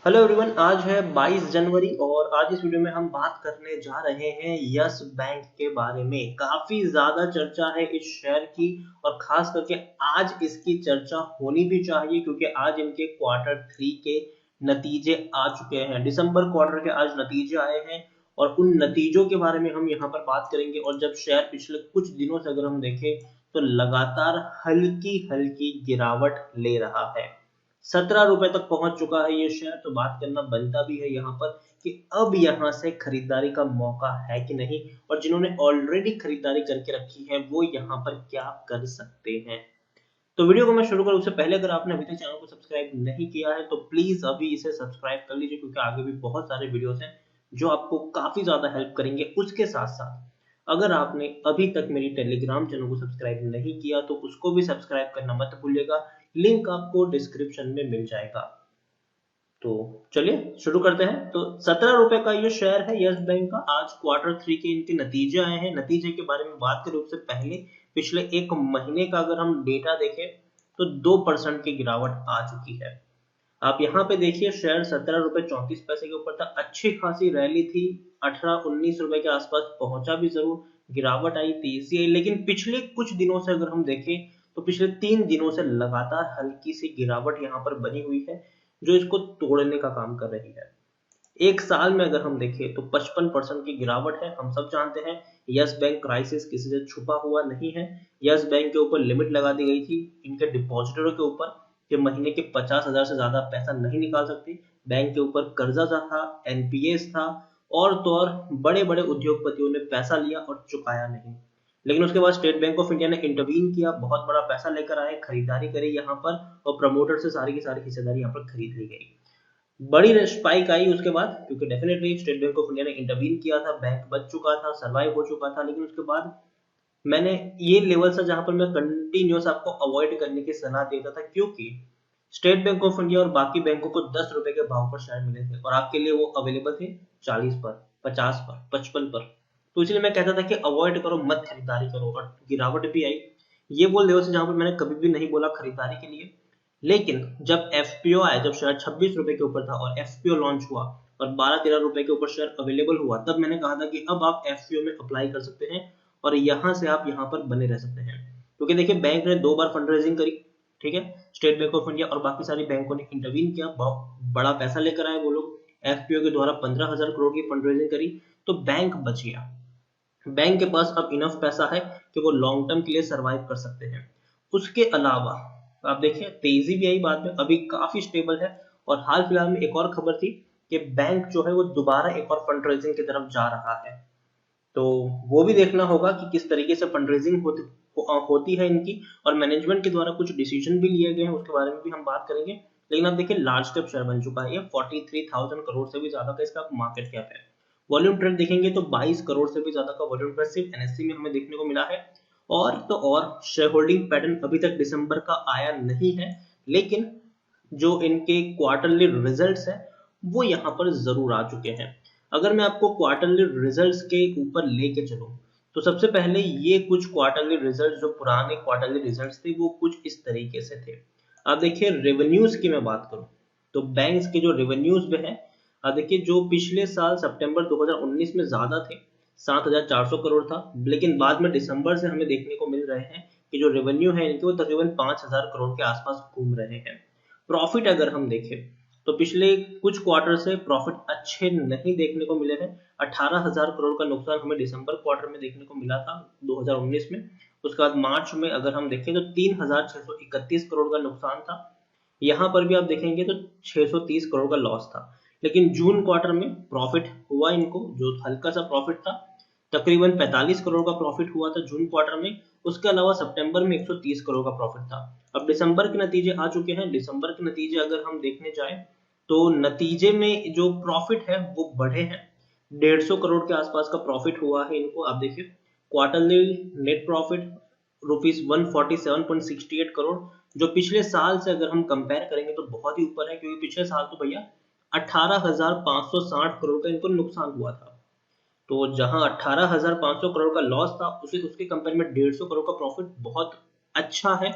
Hello everyone, आज है 22 जनवरी और आज इस वीडियो में हम बात करने जा रहे हैं यस बैंक के बारे में। काफी ज्यादा चर्चा है इस शेयर की और खास करके आज इसकी चर्चा होनी भी चाहिए क्योंकि आज इनके क्वार्टर 3 के नतीजे आ चुके हैं। दिसंबर क्वार्टर के आज नतीजे आए हैं और उन नतीजों के बारे में हम यहाँ पर बात करेंगे। और जब शेयर पिछले कुछ दिनों से अगर हम देखें तो लगातार हल्की हल्की गिरावट ले रहा है। 17 रुपए तक पहुंच चुका है ये शेयर। तो बात करना बनता भी है यहाँ पर कि अब यहाँ से खरीदारी का मौका है कि नहीं, और जिन्होंने ऑलरेडी खरीदारी करके रखी है वो यहाँ पर क्या कर सकते हैं। तो वीडियो को मैं शुरू करूँ उससे पहले अगर आपने अभी तक चैनल को सब्सक्राइब नहीं किया है तो प्लीज अभी इसे सब्सक्राइब कर लीजिए क्योंकि आगे भी बहुत सारे वीडियोस हैं जो आपको काफी ज्यादा हेल्प करेंगे। उसके साथ साथ अगर आपने अभी तक मेरी टेलीग्राम चैनल को सब्सक्राइब नहीं किया तो उसको भी सब्सक्राइब करना मत भूलिएगा, लिंक आपको डिस्क्रिप्शन में मिल जाएगा। तो चलिए शुरू करते हैं। तो 17 रुपए का ये शेयर है यस बैंक का। आज क्वार्टर 3 के इनके नतीजे आए हैं। नतीजे के बारे में बात करें उससे पहले पिछले एक महीने का अगर हम डेटा देखें तो 2% की गिरावट आ चुकी है। आप यहाँ पे देखिए शेयर 17 रुपए 34 पैसे के ऊपर था। अच्छी खासी रैली थी, 18-19 रुपए के आसपास पहुंचा भी जरूर, गिरावट आई, तेजी आई। लेकिन पिछले कुछ दिनों से अगर हम देखें तो पिछले 3 दिनों से लगातार हल्की सी गिरावट यहाँ पर बनी हुई है जो इसको तोड़ने का काम कर रही है। एक साल में अगर हम देखें तो 55% की गिरावट है। हम सब जानते हैं यस बैंक क्राइसिस किसी से छुपा हुआ नहीं है। यस बैंक के ऊपर लिमिट लगा दी गई थी इनके डिपॉजिटरों के ऊपर कि महीने के 50,000 से ज्यादा पैसा नहीं निकाल सकते। बैंक के ऊपर कर्जा था, एनपीएस था, और तो और बड़े बड़े उद्योगपतियों ने पैसा लिया और चुकाया नहीं। लेकिन उसके बाद स्टेट बैंक ऑफ इंडिया ने इंटरवीन किया, बहुत बड़ा पैसा लेकर आए, खरीदारी करी यहाँ पर और प्रमोटर से सारी की सारी हिस्सेदारी यहाँ पर खरीद ली गई। बड़ी स्पाइक आई उसके बाद क्योंकि definitely state bank of India ने इंटरवीन किया था, बैंक बच चुका था, सरवाइव हो चुका था। लेकिन उसके बाद मैंने ये लेवल था जहां पर मैं कंटिन्यूस आपको अवॉइड करने की सलाह देता था क्योंकि स्टेट बैंक ऑफ इंडिया और बाकी बैंकों को 10 रुपए के भाव पर शेयर मिले थे और आपके लिए वो अवेलेबल थे 40 पर, 50 पर, 55 पर। तो इसलिए मैं कहता था कि अवॉइड करो, मत खरीदारी करो। और गिरावट भी आई। ये वो लेवल से जहां पर मैंने कभी भी नहीं बोला खरीदारी के लिए। लेकिन जब एफपीओ आया, जब शेयर 26 रुपए के ऊपर था और एफपीओ लॉन्च हुआ और 12-13 रुपए के ऊपर शेयर अवेलेबल हुआ, तब मैंने कहा था कि अब आप एफपीओ में अप्लाई कर सकते हैं और यहां से आप यहां पर बने रह सकते हैं। क्योंकि देखिए बैंक ने 2 बार फंड रेजिंग करी, ठीक है, स्टेट बैंक ऑफ इंडिया और बाकी सारी बैंकों ने इंटरवीन किया, बहुत बड़ा पैसा लेकर आए वो लोग। एफपीओ के द्वारा 15,000 करोड़ की फंड रेजिंग करी तो बैंक बच गया। बैंक के पास अब इनफ पैसा है कि वो लॉन्ग टर्म के लिए सरवाइव कर सकते हैं। उसके अलावा आप देखिए तेजी भी आई बाद में, अभी काफी स्टेबल है। और हाल फिलहाल में एक और खबर थी कि बैंक जो है वो दोबारा एक और फंड रेजिंग की तरफ जा रहा है। तो वो भी देखना होगा कि किस तरीके से फंड रेजिंग होती है इनकी और मैनेजमेंट के द्वारा कुछ डिसीजन भी लिए गए हैं, उसके बारे में भी हम बात करेंगे। लेकिन आप देखिए लार्ज कैप शेयर बन चुका है ये, 43,000 करोड़ से भी ज्यादा का इसका मार्केट कैप है। वॉल्यूम ट्रेड देखेंगे तो 22 करोड़ से भी ज्यादा का वॉल्यूम ट्रेड सिर्फ एनएससी में हमें देखने को मिला है। और तो और शेयर होल्डिंग पैटर्न अभी तक दिसंबर का आया नहीं है, लेकिन जो इनके क्वार्टरली रिजल्ट्स है वो यहाँ पर जरूर आ चुके हैं। अगर मैं आपको क्वार्टरली रिजल्ट्स के ऊपर लेके चलूं तो सबसे पहले ये कुछ क्वार्टरली रिजल्ट्स जो पुराने क्वार्टरली रिजल्ट्स थे वो कुछ इस तरीके से थे। आप देखिए रेवेन्यूज की मैं बात करूं तो बैंक्स के जो रेवेन्यूज में है, आप देखिए जो पिछले साल सितंबर 2019 में ज्यादा थे, 7,400 करोड़ था। लेकिन बाद में दिसंबर से हमें देखने को मिल रहे हैं कि जो रेवेन्यू है इनके वो तकरीबन 5,000 करोड़ के आसपास घूम रहे हैं। प्रॉफिट अगर हम देखें तो पिछले कुछ क्वार्टर से प्रॉफिट अच्छे नहीं देखने को मिले हैं। 18,000 करोड़ का नुकसान हमें दिसंबर क्वार्टर में देखने को मिला था 2019 में। उसके बाद मार्च में अगर हम देखें तो 3,631 करोड़ का नुकसान था। यहाँ पर भी आप देखेंगे तो 630 करोड़ का लॉस था। लेकिन जून क्वार्टर में प्रॉफिट हुआ इनको, जो हल्का सा प्रॉफिट था, तकरीबन 45 करोड़ का प्रॉफिट हुआ था जून क्वार्टर में। उसके अलावा सितंबर में 130 करोड़ का प्रॉफिट था। अब दिसंबर के नतीजे आ चुके हैं। दिसंबर के नतीजे अगर हम देखने जाएं तो नतीजे में जो प्रॉफिट है वो बढ़े हैं, 150 करोड़ के आसपास का प्रॉफिट हुआ है इनको। आप देखिए quarterly net profit rupees 147.68 crore, जो पिछले साल से अगर हम कंपेयर करेंगे तो बहुत ही ऊपर है क्योंकि पिछले साल तो भैया 18,560 करोड़ का इनको नुकसान हुआ था। तो जहां 18,500 करोड़ का लॉस था उसे उसके कंपेयर में 150 करोड़ का प्रॉफिट बहुत अच्छा है।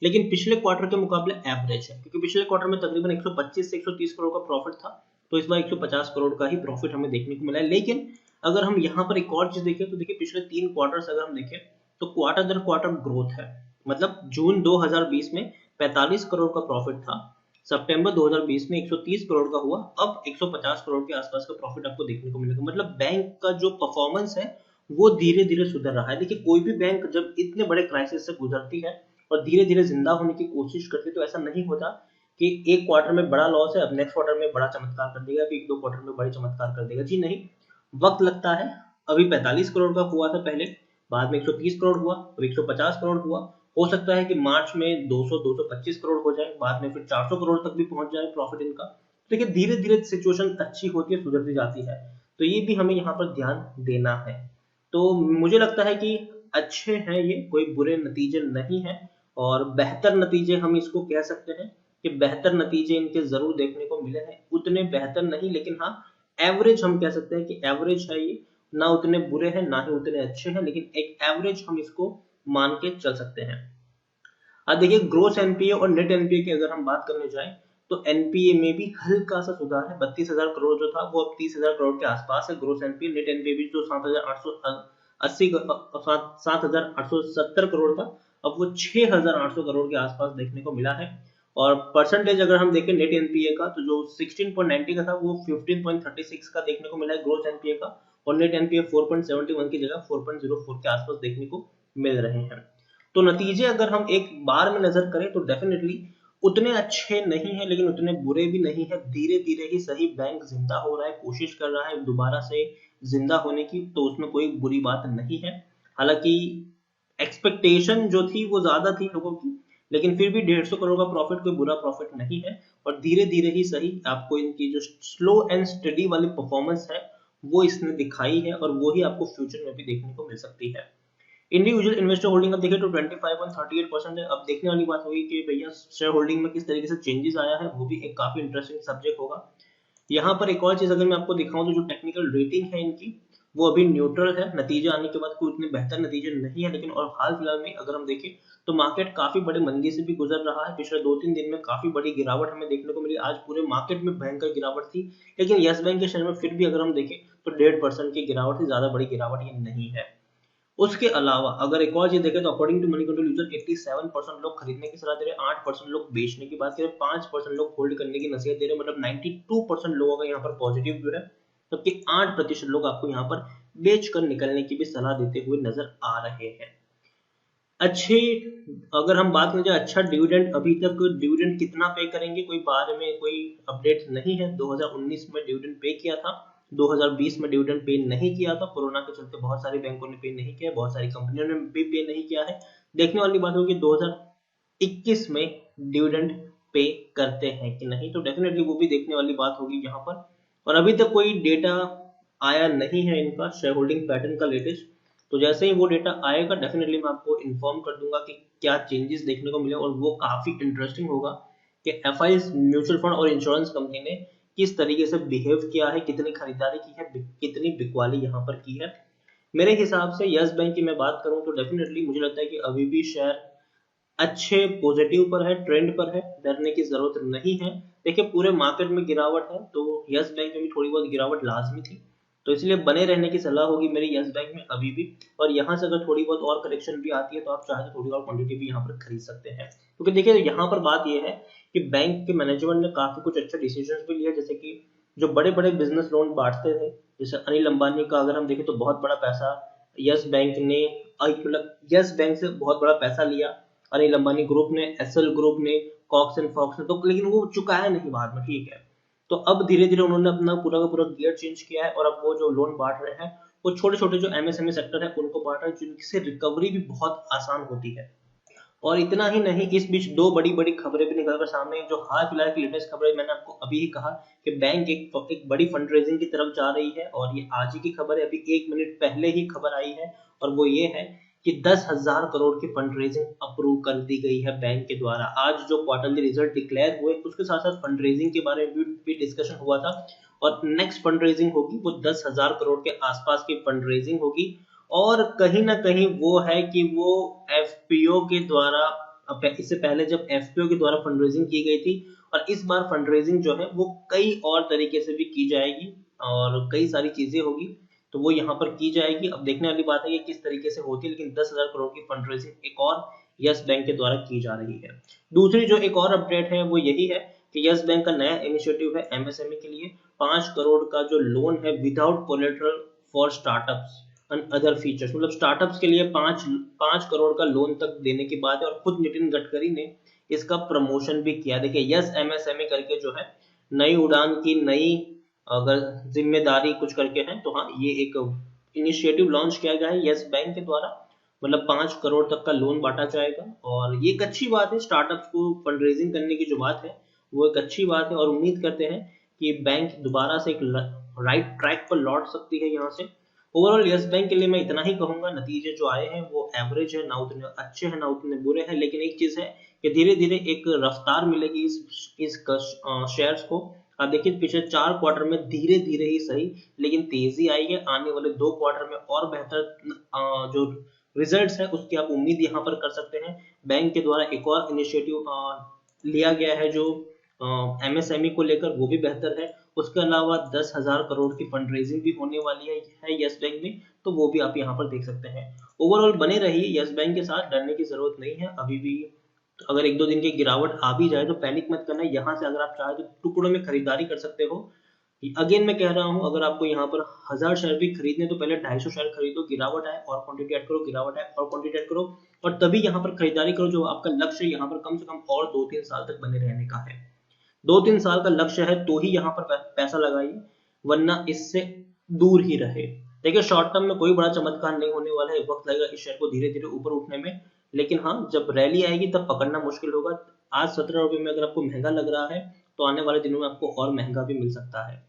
लेकिन पिछले क्वार्टर के मुकाबले एवरेज है, क्योंकि पिछले क्वार्टर में तकरीबन 125 से 130 करोड़ का प्रॉफिट था, तो इस बार 150 करोड़ का ही प्रॉफिट हमें देखने को मिला है। लेकिन अगर हम यहाँ पर एक और चीज देखें तो देखिए पिछले 3 क्वार्टर्स अगर हम देखें तो क्वार्टर दर क्वार्टर ग्रोथ है। मतलब जून 2020 में 45 करोड़ का प्रॉफिट था, सितंबर 2020 में 130 करोड़ का हुआ, अब 150 करोड़ के आसपास का प्रॉफिट आपको देखने को मिलेगा। मतलब बैंक का जो परफॉर्मेंस है वो धीरे धीरे सुधर रहा है। देखिए कोई भी बैंक जब इतने बड़े क्राइसिस से गुजरती है और धीरे धीरे जिंदा होने की कोशिश करती है, तो ऐसा नहीं होता कि एक क्वार्टर में बड़ा लॉस है अब नेक्स्ट क्वार्टर में बड़ा चमत्कार कर देगा, फिर 1-2 क्वार्टर में बड़ी चमत्कार कर देगा। जी नहीं, वक्त लगता है। अभी 45 करोड़ का हुआ था पहले, बाद में 130 करोड़ हुआ, अब 150 करोड़ हुआ। हो सकता है कि मार्च में 200-225 करोड़ हो जाए, बाद में फिर 400 करोड़ तक भी पहुंच जाए प्रॉफिट इनका। देखिए धीरे धीरे सिचुएशन अच्छी होती है, सुधरती जाती है, तो ये भी हमें यहाँ पर ध्यान देना है। तो मुझे लगता है कि अच्छे हैं ये, कोई बुरे नतीजे नहीं है, और बेहतर नतीजे हम इसको कह सकते हैं कि बेहतर नतीजे इनके जरूर देखने को मिले हैं। उतने बेहतर नहीं, लेकिन हाँ एवरेज हम कह सकते हैं कि एवरेज है ये, ना उतने बुरे हैं ना ही उतने अच्छे हैं, लेकिन एक एवरेज हम इसको मान के चल सकते हैं। अब देखिए ग्रोस एनपीए और नेट एनपीए की अगर हम बात करने जाएं तो एनपीए में भी हल्का सा सुधार है। 32,000 करोड़ जो था वो अब 30,000 करोड़ के आसपास है ग्रोस एनपीए। नेट एनपीए भी जो 7,870 करोड़ था, अब वो 6,800 करोड़ के आसपास देखने को मिला है। और परसेंटेज अगर हम देखें नेट एनपीए का, तो जो 16.90 का था वो 15.36 का देखने को मिला है ग्रोस एनपीए का, और नेट एनपीए 4.71 की जगह 4.04 के आसपास देखने को मिल रहे हैं। तो नतीजे अगर हम एक बार में नजर करें तो डेफिनेटली उतने अच्छे नहीं है, लेकिन उतने बुरे भी नहीं है। धीरे धीरे ही सही बैंक जिंदा हो रहा है, कोशिश कर रहा है दोबारा से जिंदा होने की, तो उसमें कोई बुरी बात नहीं है। हालांकि एक्सपेक्टेशन जो थी वो ज्यादा थी लोगों की, लेकिन फिर भी 150 करोड़ का प्रॉफिट कोई बुरा प्रॉफिट नहीं है। और धीरे धीरे ही सही आपको इनकी जो स्लो एंड स्टडी वाली परफॉर्मेंस है वो इसने दिखाई है, और वो ही आपको फ्यूचर में भी देखने को मिल सकती है। इंडिविजुअल इन्वेस्टर होल्डिंग अब देखिए तो 25.38% है। अब देखने वाली बात होगी कि भैया शेयर होल्डिंग में किस तरीके से चेंजेस आया है, वो भी एक काफी इंटरेस्टिंग सब्जेक्ट होगा। यहाँ पर एक और चीज अगर मैं आपको दिखाऊं तो जो टेक्निकल रेटिंग है इनकी वो अभी न्यूट्रल है। नतीजे आने के बाद कोई उतने बेहतर नतीजे नहीं है, लेकिन और हाल फिलहाल में अगर हम देखें तो मार्केट काफी बड़े मंदी से भी गुजर रहा है। पिछले 2-3 दिन में काफी बड़ी गिरावट हमें देखने को मिली, आज पूरे मार्केट में भयंकर गिरावट थी, लेकिन यस बैंक के शेयर में फिर भी अगर हम देखें तो 1.5% की गिरावट थी, ज्यादा बड़ी गिरावट ये नहीं है। उसके अलावा अगर एक और चीज देखें तो according to Moneycontrol user 87% लोग खरीदने की सलाह दे रहे हैं, 8% लोग बेचने की बात करें, 5% लोग होल्ड करने की नसीहत दे रहे हैं। मतलब 92% लोगों का यहाँ पर पॉजिटिव व्यू है, जबकि 8% लोग आपको यहाँ पर बेच कर निकलने की भी सलाह देते हुए नजर आ रहे हैं। अच्छे अगर हम बात करें अच्छा डिविडेंड, अभी तक डिविडेंड कितना पे करेंगे कोई बारे में कोई अपडेट नहीं है। 2019 में डिविडेंड पे किया था, 2020 में डिविडेंड पे नहीं किया था, कोरोना के चलते बहुत सारी बैंकों ने पे नहीं किया, बहुत सारी कंपनियों ने भी पे नहीं किया है। देखने वाली बात होगी 2021 में डिविडेंड पे करते हैं कि नहीं, तो डेफिनेटली वो भी देखने वाली बात होगी यहाँ पर। और अभी तक कोई डेटा आया नहीं है इनका शेयर होल्डिंग पैटर्न का लेटेस्ट, तो जैसे ही वो डेटा आएगा डेफिनेटली मैं आपको इन्फॉर्म कर दूंगा कि क्या चेंजेस देखने को मिले, और वो काफी इंटरेस्टिंग होगा कि एफआईज म्यूचुअल फंड और इंश्योरेंस कंपनी ने किस तरीके से बिहेव किया है, कितनी खरीदारी की है, कितनी बिकवाली यहाँ पर की है। मेरे हिसाब से यस बैंक की मैं बात करूं तो डेफिनेटली मुझे लगता है कि अभी भी शेयर अच्छे पॉजिटिव पर है, ट्रेंड पर है, डरने की जरूरत नहीं है। देखिए पूरे मार्केट में गिरावट है, तो यस बैंक में भी थोड़ी बहुत गिरावट लाजमी थी, तो इसलिए बने रहने की सलाह होगी मेरी यस बैंक में अभी भी। और यहाँ से अगर थोड़ी बहुत और करेक्शन भी आती है तो आप चाहे तो थोड़ी और क्वांटिटी भी यहाँ पर खरीद सकते हैं, क्योंकि देखिए यहाँ पर बात यह है कि बैंक के मैनेजमेंट ने काफी कुछ अच्छे डिसीजन भी लिए, जैसे कि जो बड़े बड़े बिजनेस लोन बांटते थे, जैसे अनिल अंबानी का अगर हम देखें तो बहुत बड़ा पैसा यस बैंक ने यस बैंक से बहुत बड़ा पैसा लिया अनिल अंबानी ग्रुप ने, एसएल ग्रुप ने, कॉक्स एंड फॉक्स ने, तो लेकिन वो चुकाया नहीं बाद में, ठीक है। तो अब धीरे धीरे उन्होंने अपना पूरा का पूरा गियर चेंज किया है, और अब वो जो लोन बांट रहे हैं वो छोटे छोटे जो एमएसएमई सेक्टर है उनको बांट रहे हैं, जिनसे रिकवरी भी बहुत आसान होती है। और इतना ही नहीं, इस बीच दो बड़ी बड़ी खबरें भी निकल कर सामने, जो हाल फिलहाल की लेटेस्ट खबरें मैंने आपको अभी ही कहा कि बैंक एक बड़ी फंड रेजिंग की तरफ जा रही है, और ये आज ही की खबर है, अभी 1 मिनट पहले ही खबर आई है, और वो ये है कि 10,000 करोड़ की फंड रेजिंग अप्रूव कर दी गई है बैंक के द्वारा। आज जो क्वार्टरली रिजल्ट डिक्लेयर हुए उसके साथ साथ फंड रेजिंग के बारे में भी डिस्कशन हुआ था, और नेक्स्ट फंड रेजिंग होगी वो 10,000 करोड़ के आसपास की फंड रेजिंग होगी। और कहीं ना कहीं वो है कि वो एफपीओ के द्वारा इससे पहले जब एफपीओ के द्वारा फंड रेजिंग की गई थी, और इस बार फंड रेजिंग जो है वो कई और तरीके से भी की जाएगी और कई सारी चीजें होगी, तो वो यहाँ पर की जाएगी। अब देखने वाली बात है कि किस तरीके से होती है, लेकिन 10,000 करोड़ की फंड रेजिंग एक और यस बैंक के द्वारा की जा रही है। दूसरी जो एक और अपडेट है वो यही है कि यस बैंक का नया इनिशिएटिव है एमएसएमई के लिए। 5 करोड़ का जो लोन है without collateral for startups and other features, मतलब स्टार्टअप्स के लिए 5 करोड़ का लोन तक देने की बात है। और खुद नितिन गडकरी ने इसका प्रमोशन भी किया। देखिए यस एमएसएमई करके जो है नई उड़ान की नई अगर जिम्मेदारी कुछ करके है, तो हाँ ये एक इनिशिएटिव लॉन्च किया गया है यस बैंक के द्वारा, मतलब 5 करोड़ तक का लोन बांटा जाएगा। और ये एक अच्छी बात है, स्टार्टअप्स को फंड रेजिंग करने की जो बात है वो एक अच्छी बात है, और उम्मीद करते हैं कि बैंक दोबारा से एक राइट ट्रैक पर लौट सकती है यहाँ से। ओवरऑल यस बैंक के लिए मैं इतना ही कहूंगा, नतीजे जो आए हैं वो एवरेज है, ना उतने अच्छे हैं ना उतने बुरे हैं, लेकिन एक चीज है कि धीरे धीरे एक रफ्तार मिलेगी इस शेयर्स को। आप देखिए पिछले 4 क्वार्टर में धीरे धीरे ही सही लेकिन तेजी आई है, आने वाले 2 क्वार्टर में और बेहतर जो रिजल्ट्स है उसकी आप उम्मीद यहाँ पर कर सकते हैं। बैंक के द्वारा एक और इनिशिएटिव लिया गया है जो एमएसएमई को लेकर, वो भी बेहतर है। उसके अलावा 10,000 करोड़ की फंड रेजिंग भी होने वाली है यस बैंक में, तो वो भी आप यहाँ पर देख सकते हैं। ओवरऑल बने रहिए यस बैंक के साथ, डरने की जरूरत नहीं है अभी भी। तो अगर 1-2 दिन की गिरावट आ भी जाए तो पैनिक मत करना, यहाँ से अगर आप चाहे तो टुकड़ों में खरीदारी कर सकते हो। अगेन मैं कह रहा हूँ, अगर आपको यहाँ पर 1000 शेयर भी खरीदने तो पहले 250 शेयर खरीदो, गिरावट आए और क्वांटिटी ऐड करो, गिरावट आए और क्वांटिटी ऐड करो, और तभी यहाँ पर खरीदारी करो। जो आपका लक्ष्य यहाँ पर कम से कम और 2-3 साल तक बने रहने का है, 2-3 साल का लक्ष्य है तो ही यहाँ पर पैसा लगाइए, वरना इससे दूर ही रहे। देखिए शॉर्ट टर्म में कोई बड़ा चमत्कार नहीं होने वाला है, वक्त लगेगा इस शेयर को धीरे धीरे ऊपर उठने में, लेकिन हाँ जब रैली आएगी तब पकड़ना मुश्किल होगा। आज 17 रुपए में अगर आपको महंगा लग रहा है तो आने वाले दिनों में आपको और महंगा भी मिल सकता है।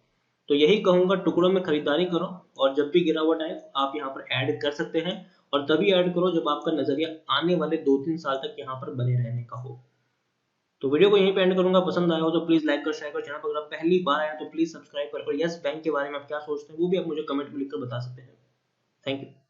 तो यही कहूंगा, टुकड़ों में खरीदारी करो, और जब भी गिरावट आए आप यहाँ पर ऐड कर सकते हैं, और तभी ऐड करो जब आपका नजरिया आने वाले 2-3 साल तक यहाँ पर बने रहने का हो। तो वीडियो को यहीं पे एंड करूंगा, पसंद आया हो तो प्लीज लाइक कर, शेयर कर, चैनल पर अगर आप पहली बार आए तो प्लीज सब्सक्राइब कर, और यस बैंक के बारे में आप क्या सोचते हैं वो भी आप मुझे कमेंट में लिखकर बता सकते हैं। Thank you.